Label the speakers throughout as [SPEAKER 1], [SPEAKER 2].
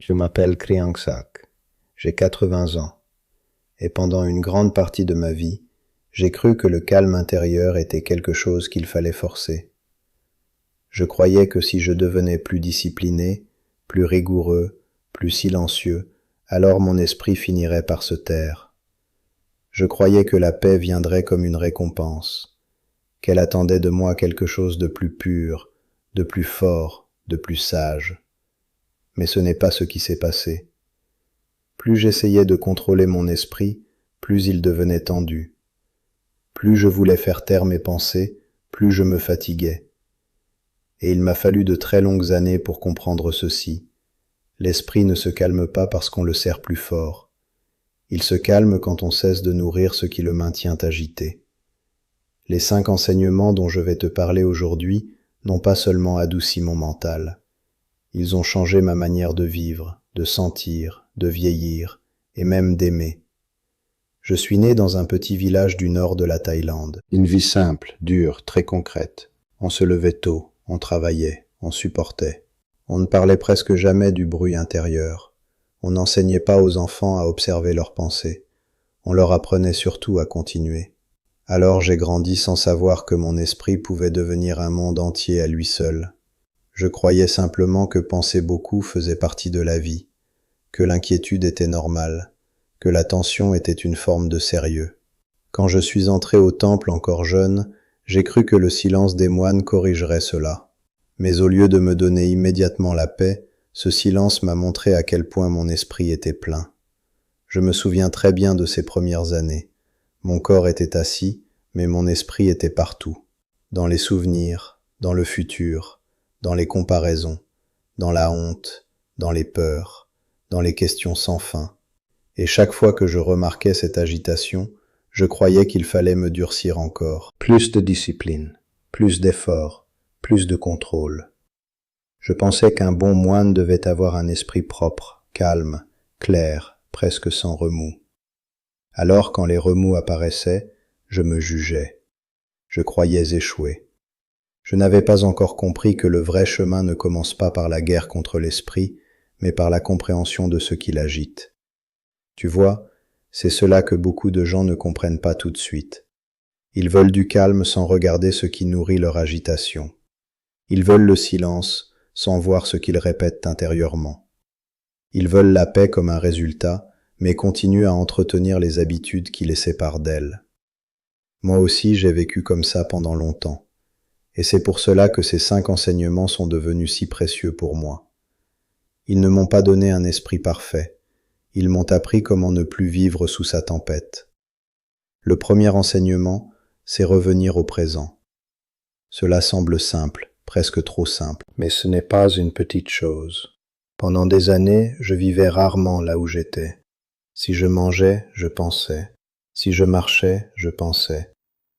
[SPEAKER 1] Je m'appelle Kriangsak, j'ai 80 ans, et pendant une grande partie de ma vie, j'ai cru que le calme intérieur était quelque chose qu'il fallait forcer. Je croyais que si je devenais plus discipliné, plus rigoureux, plus silencieux, alors mon esprit finirait par se taire. Je croyais que la paix viendrait comme une récompense, qu'elle attendait de moi quelque chose de plus pur, de plus fort, de plus sage. Mais ce n'est pas ce qui s'est passé. Plus j'essayais de contrôler mon esprit, plus il devenait tendu. Plus je voulais faire taire mes pensées, plus je me fatiguais. Et il m'a fallu de très longues années pour comprendre ceci. L'esprit ne se calme pas parce qu'on le serre plus fort. Il se calme quand on cesse de nourrir ce qui le maintient agité. Les 5 enseignements dont je vais te parler aujourd'hui n'ont pas seulement adouci mon mental. Ils ont changé ma manière de vivre, de sentir, de vieillir, et même d'aimer. Je suis né dans un petit village du nord de la Thaïlande. Une vie simple, dure, très concrète. On se levait tôt, on travaillait, on supportait. On ne parlait presque jamais du bruit intérieur. On n'enseignait pas aux enfants à observer leurs pensées. On leur apprenait surtout à continuer. Alors j'ai grandi sans savoir que mon esprit pouvait devenir un monde entier à lui seul. Je croyais simplement que penser beaucoup faisait partie de la vie, que l'inquiétude était normale, que la tension était une forme de sérieux. Quand je suis entré au temple encore jeune, j'ai cru que le silence des moines corrigerait cela. Mais au lieu de me donner immédiatement la paix, ce silence m'a montré à quel point mon esprit était plein. Je me souviens très bien de ces premières années. Mon corps était assis, mais mon esprit était partout. Dans les souvenirs, dans le futur, dans les comparaisons, dans la honte, dans les peurs, dans les questions sans fin. Et chaque fois que je remarquais cette agitation, je croyais qu'il fallait me durcir encore. Plus de discipline, plus d'efforts, plus de contrôle. Je pensais qu'un bon moine devait avoir un esprit propre, calme, clair, presque sans remous. Alors quand les remous apparaissaient, je me jugeais. Je croyais échouer. Je n'avais pas encore compris que le vrai chemin ne commence pas par la guerre contre l'esprit, mais par la compréhension de ce qui l'agite. Tu vois, c'est cela que beaucoup de gens ne comprennent pas tout de suite. Ils veulent du calme sans regarder ce qui nourrit leur agitation. Ils veulent le silence sans voir ce qu'ils répètent intérieurement. Ils veulent la paix comme un résultat, mais continuent à entretenir les habitudes qui les séparent d'elle. Moi aussi, j'ai vécu comme ça pendant longtemps. Et c'est pour cela que ces 5 enseignements sont devenus si précieux pour moi. Ils ne m'ont pas donné un esprit parfait. Ils m'ont appris comment ne plus vivre sous sa tempête. Le premier enseignement, c'est revenir au présent. Cela semble simple, presque trop simple, mais ce n'est pas une petite chose. Pendant des années, je vivais rarement là où j'étais. Si je mangeais, je pensais. Si je marchais, je pensais.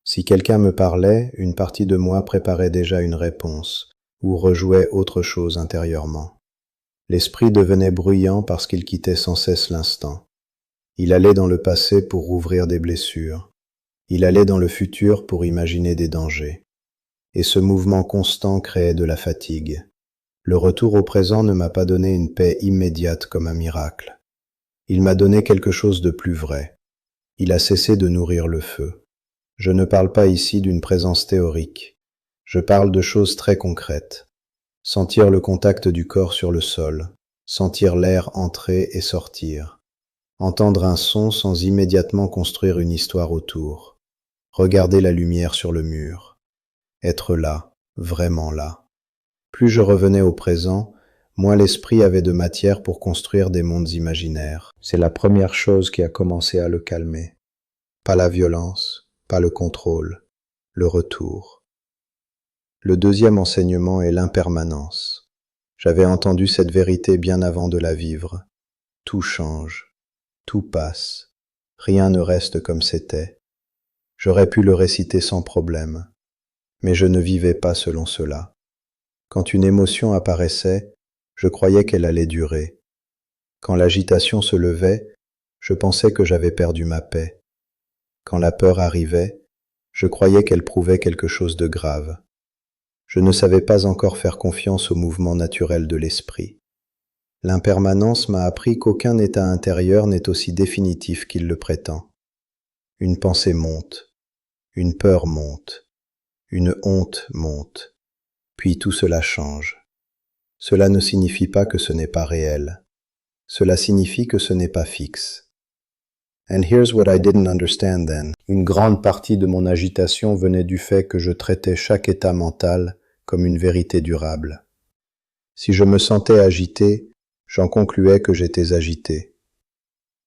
[SPEAKER 1] Si quelqu'un me parlait, une partie de moi préparait déjà une réponse, ou rejouait autre chose intérieurement. L'esprit devenait bruyant parce qu'il quittait sans cesse l'instant. Il allait dans le passé pour rouvrir des blessures. Il allait dans le futur pour imaginer des dangers. Et ce mouvement constant créait de la fatigue. Le retour au présent ne m'a pas donné une paix immédiate comme un miracle. Il m'a donné quelque chose de plus vrai. Il a cessé de nourrir le feu. Je ne parle pas ici d'une présence théorique. Je parle de choses très concrètes. Sentir le contact du corps sur le sol, sentir l'air entrer et sortir, entendre un son sans immédiatement construire une histoire autour, regarder la lumière sur le mur, être là, vraiment là. Plus je revenais au présent, moins l'esprit avait de matière pour construire des mondes imaginaires. C'est la première chose qui a commencé à le calmer. Pas la violence, pas le contrôle, le retour. Le deuxième enseignement est l'impermanence. J'avais entendu cette vérité bien avant de la vivre. Tout change, tout passe, rien ne reste comme c'était. J'aurais pu le réciter sans problème, mais je ne vivais pas selon cela. Quand une émotion apparaissait, je croyais qu'elle allait durer. Quand l'agitation se levait, je pensais que j'avais perdu ma paix. Quand la peur arrivait, je croyais qu'elle prouvait quelque chose de grave. Je ne savais pas encore faire confiance au mouvement naturel de l'esprit. L'impermanence m'a appris qu'aucun état intérieur n'est aussi définitif qu'il le prétend. Une pensée monte, une peur monte, une honte monte, puis tout cela change. Cela ne signifie pas que ce n'est pas réel. Cela signifie que ce n'est pas fixe. And here's what I didn't understand then. Une grande partie de mon agitation venait du fait que je traitais chaque état mental comme une vérité durable. Si je me sentais agité, j'en concluais que j'étais agité.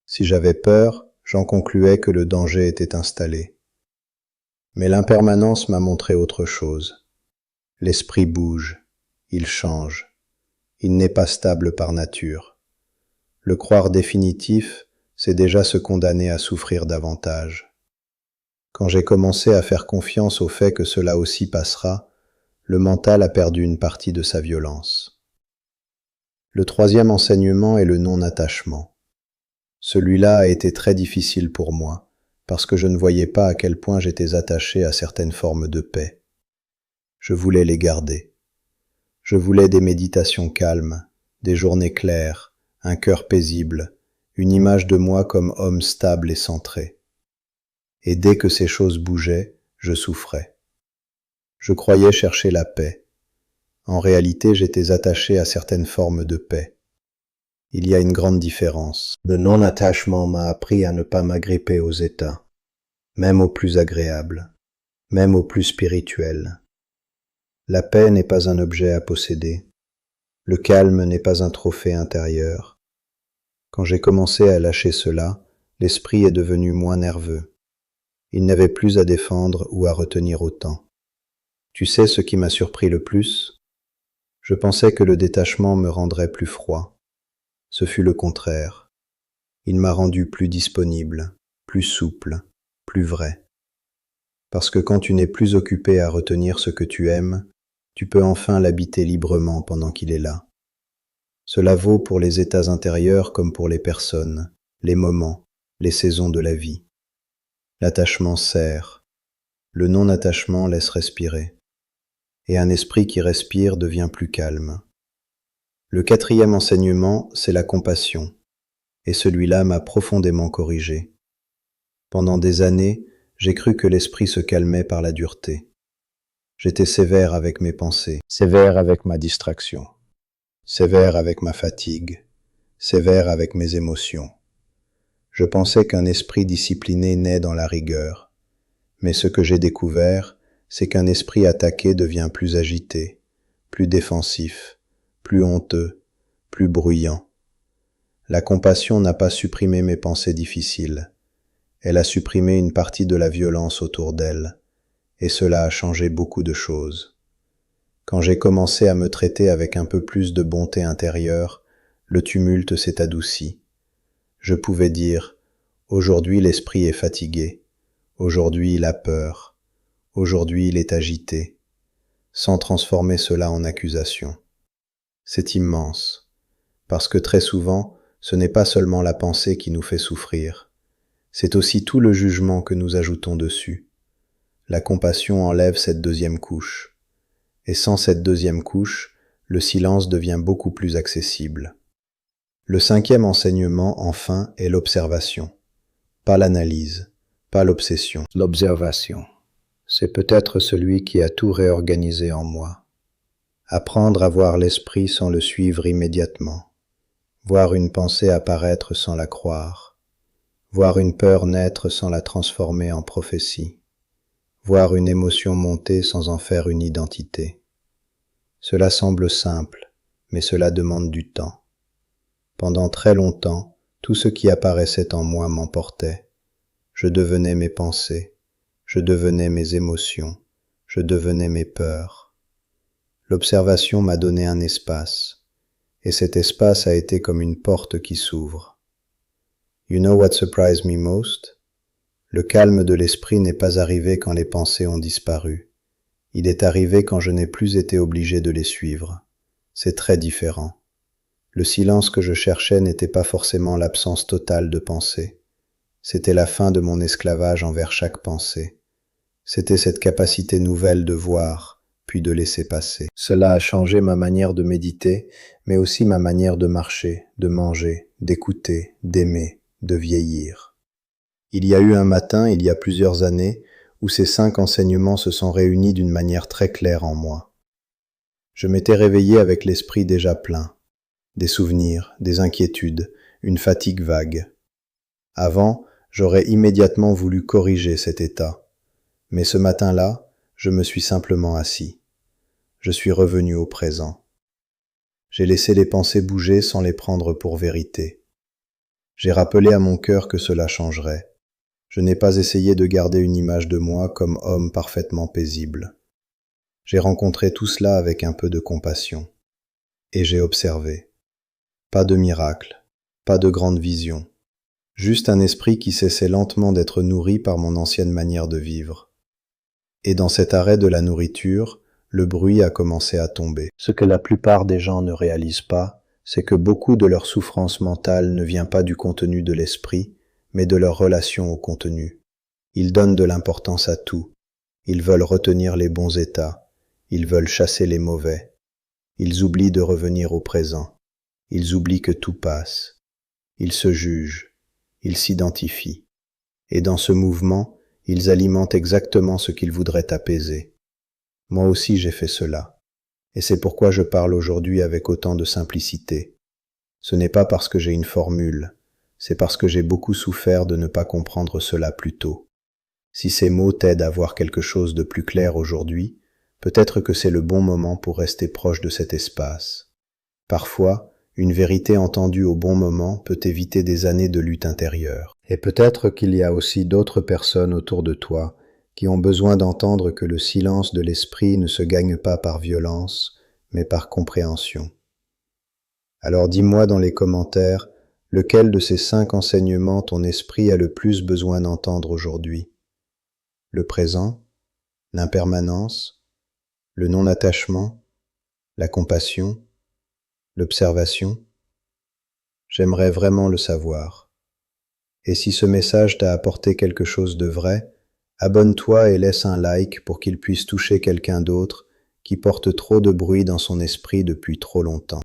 [SPEAKER 1] Si j'avais peur, j'en concluais que le danger était installé. Mais l'impermanence m'a montré autre chose. L'esprit bouge, il change. Il n'est pas stable par nature. Le croire définitif, c'est déjà se condamner à souffrir davantage. Quand j'ai commencé à faire confiance au fait que cela aussi passera, le mental a perdu une partie de sa violence. Le troisième enseignement est le non-attachement. Celui-là a été très difficile pour moi, parce que je ne voyais pas à quel point j'étais attaché à certaines formes de paix. Je voulais les garder. Je voulais des méditations calmes, des journées claires, un cœur paisible, une image de moi comme homme stable et centré. Et dès que ces choses bougeaient, je souffrais. Je croyais chercher la paix. En réalité, j'étais attaché à certaines formes de paix. Il y a une grande différence. Le non-attachement m'a appris à ne pas m'agripper aux états, même aux plus agréables, même aux plus spirituels. La paix n'est pas un objet à posséder. Le calme n'est pas un trophée intérieur. Quand j'ai commencé à lâcher cela, l'esprit est devenu moins nerveux. Il n'avait plus à défendre ou à retenir autant. Tu sais ce qui m'a surpris le plus? Je pensais que le détachement me rendrait plus froid. Ce fut le contraire. Il m'a rendu plus disponible, plus souple, plus vrai. Parce que quand tu n'es plus occupé à retenir ce que tu aimes, tu peux enfin l'habiter librement pendant qu'il est là. Cela vaut pour les états intérieurs comme pour les personnes, les moments, les saisons de la vie. L'attachement sert. Le non-attachement laisse respirer. Et un esprit qui respire devient plus calme. Le quatrième enseignement, c'est la compassion, et celui-là m'a profondément corrigé. Pendant des années, j'ai cru que l'esprit se calmait par la dureté. J'étais sévère avec mes pensées, sévère avec ma distraction, sévère avec ma fatigue, sévère avec mes émotions. Je pensais qu'un esprit discipliné naît dans la rigueur, mais ce que j'ai découvert, c'est qu'un esprit attaqué devient plus agité, plus défensif, plus honteux, plus bruyant. La compassion n'a pas supprimé mes pensées difficiles. Elle a supprimé une partie de la violence autour d'elle, et cela a changé beaucoup de choses. Quand j'ai commencé à me traiter avec un peu plus de bonté intérieure, le tumulte s'est adouci. Je pouvais dire, aujourd'hui l'esprit est fatigué, aujourd'hui il a peur, aujourd'hui il est agité, sans transformer cela en accusation. C'est immense, parce que très souvent, ce n'est pas seulement la pensée qui nous fait souffrir, c'est aussi tout le jugement que nous ajoutons dessus. La compassion enlève cette deuxième couche, et sans cette deuxième couche, le silence devient beaucoup plus accessible. Le cinquième enseignement, enfin, est l'observation. Pas l'analyse, pas l'obsession. L'observation, c'est peut-être celui qui a tout réorganisé en moi. Apprendre à voir l'esprit sans le suivre immédiatement. Voir une pensée apparaître sans la croire. Voir une peur naître sans la transformer en prophétie. Voir une émotion monter sans en faire une identité. Cela semble simple, mais cela demande du temps. Pendant très longtemps, tout ce qui apparaissait en moi m'emportait. Je devenais mes pensées, je devenais mes émotions, je devenais mes peurs. L'observation m'a donné un espace, et cet espace a été comme une porte qui s'ouvre. You know what surprised me most? Le calme de l'esprit n'est pas arrivé quand les pensées ont disparu. Il est arrivé quand je n'ai plus été obligé de les suivre. C'est très différent. Le silence que je cherchais n'était pas forcément l'absence totale de pensée. C'était la fin de mon esclavage envers chaque pensée. C'était cette capacité nouvelle de voir, puis de laisser passer. Cela a changé ma manière de méditer, mais aussi ma manière de marcher, de manger, d'écouter, d'aimer, de vieillir. Il y a eu un matin, il y a plusieurs années, où ces 5 enseignements se sont réunis d'une manière très claire en moi. Je m'étais réveillé avec l'esprit déjà plein, des souvenirs, des inquiétudes, une fatigue vague. Avant, j'aurais immédiatement voulu corriger cet état, mais ce matin-là, je me suis simplement assis. Je suis revenu au présent. J'ai laissé les pensées bouger sans les prendre pour vérité. J'ai rappelé à mon cœur que cela changerait. Je n'ai pas essayé de garder une image de moi comme homme parfaitement paisible. J'ai rencontré tout cela avec un peu de compassion. Et j'ai observé. Pas de miracle, pas de grande vision. Juste un esprit qui cessait lentement d'être nourri par mon ancienne manière de vivre. Et dans cet arrêt de la nourriture, le bruit a commencé à tomber. Ce que la plupart des gens ne réalisent pas, c'est que beaucoup de leur souffrance mentale ne vient pas du contenu de l'esprit, mais de leur relation au contenu. Ils donnent de l'importance à tout. Ils veulent retenir les bons états. Ils veulent chasser les mauvais. Ils oublient de revenir au présent. Ils oublient que tout passe. Ils se jugent. Ils s'identifient. Et dans ce mouvement, ils alimentent exactement ce qu'ils voudraient apaiser. Moi aussi j'ai fait cela. Et c'est pourquoi je parle aujourd'hui avec autant de simplicité. Ce n'est pas parce que j'ai une formule, c'est parce que j'ai beaucoup souffert de ne pas comprendre cela plus tôt. Si ces mots t'aident à voir quelque chose de plus clair aujourd'hui, peut-être que c'est le bon moment pour rester proche de cet espace. Parfois, une vérité entendue au bon moment peut éviter des années de lutte intérieure. Et peut-être qu'il y a aussi d'autres personnes autour de toi qui ont besoin d'entendre que le silence de l'esprit ne se gagne pas par violence, mais par compréhension. Alors dis-moi dans les commentaires, lequel de ces 5 enseignements ton esprit a le plus besoin d'entendre aujourd'hui? Le présent, l'impermanence, le non-attachement, la compassion, l'observation? J'aimerais vraiment le savoir. Et si ce message t'a apporté quelque chose de vrai, abonne-toi et laisse un like pour qu'il puisse toucher quelqu'un d'autre qui porte trop de bruit dans son esprit depuis trop longtemps.